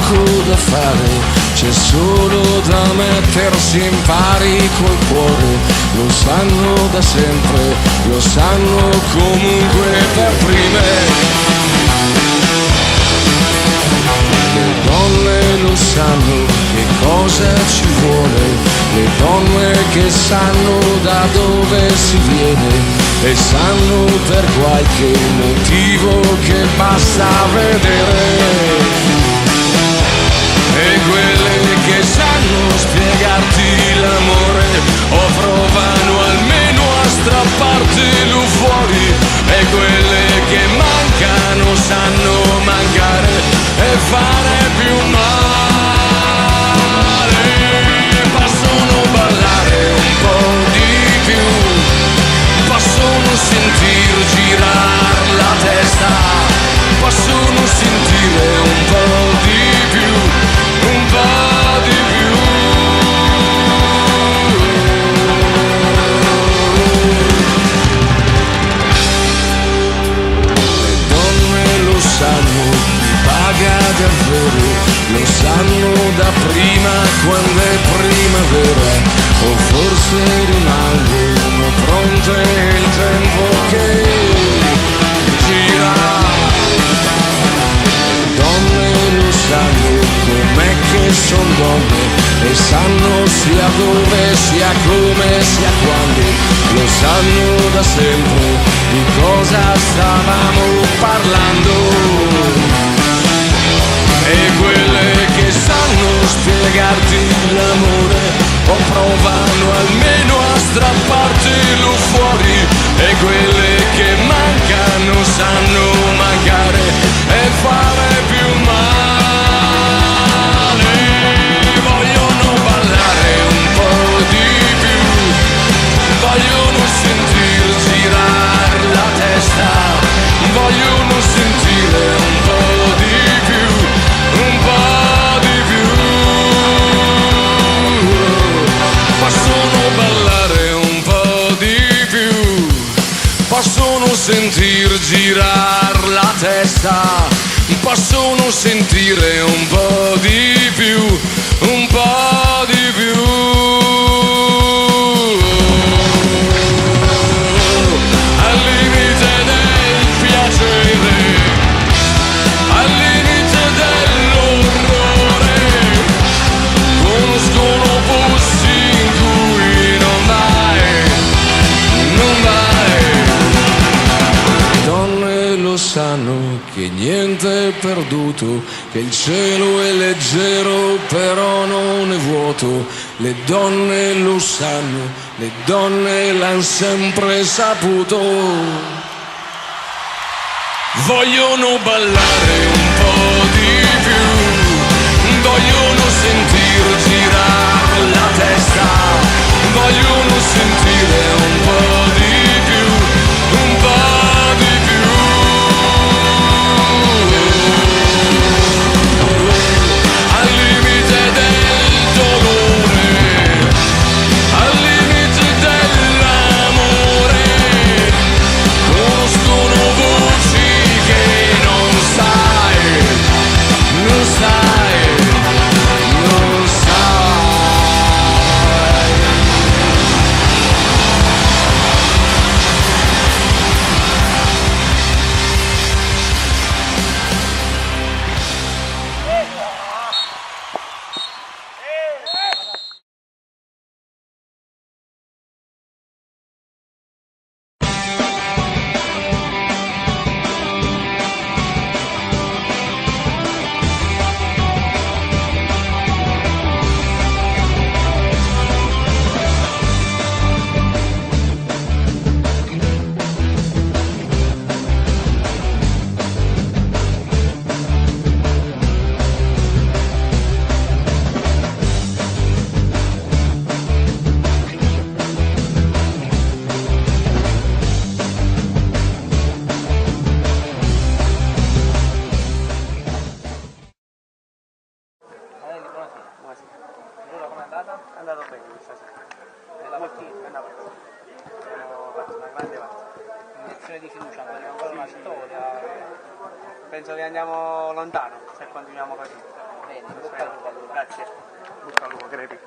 poco da fare, c'è solo da mettersi in pari col cuore. Lo sanno da sempre, lo sanno comunque per prime. Le donne lo sanno che cosa ci vuole, le donne che sanno da dove si viene e sanno per qualche motivo che basta vedere. E quelle che sanno spiegarti l'amore o provano almeno a strappartelo fuori, e quelle che mancano sanno mancare e fare più male. Possono ballare un po' di più, possono sentir girar la testa, possono sentire un po' di più, un po' di più. Le donne lo sanno, chi paga davvero, lo sanno da prima quando è primavera, o forse rimangono pronte il tempo che gira. Le donne lo sanno com'è che son donne, e sanno sia dove, sia come, sia quando, lo sanno da sempre di cosa stavamo parlando. E quelle che sanno spiegarti l'amore o provano almeno a strappartelo fuori, e quelle che mancano sanno mancare e fare più male. Vogliono ballare un po' di più, vogliono sentir girare la testa, vogliono sentire un po' di più, un po' di più. Possono ballare un po' di più, possono sentir girar la testa, possono sentire un po' di più, un po' di più. Al limite del piacere, al limite dell'orrore, conoscono posti in cui non vai, non vai. Le donne lo sanno che niente è perduto, che il cielo è leggero però non è vuoto. Le donne lo sanno, le donne l'han sempre saputo. Vogliono ballare un po' di più, vogliono sentir girare la testa, vogliono sentire un po' di più, un po' di più. Al limite del dolore, al limite dell'amore, conoscono voci che non sai, non sai, non sai. questione di fiducia, non abbiamo ancora una storia, penso che andiamo lontano se continuiamo così. Bene, in bocca al lupo allora. Grazie. Bocca al lupo, crepi.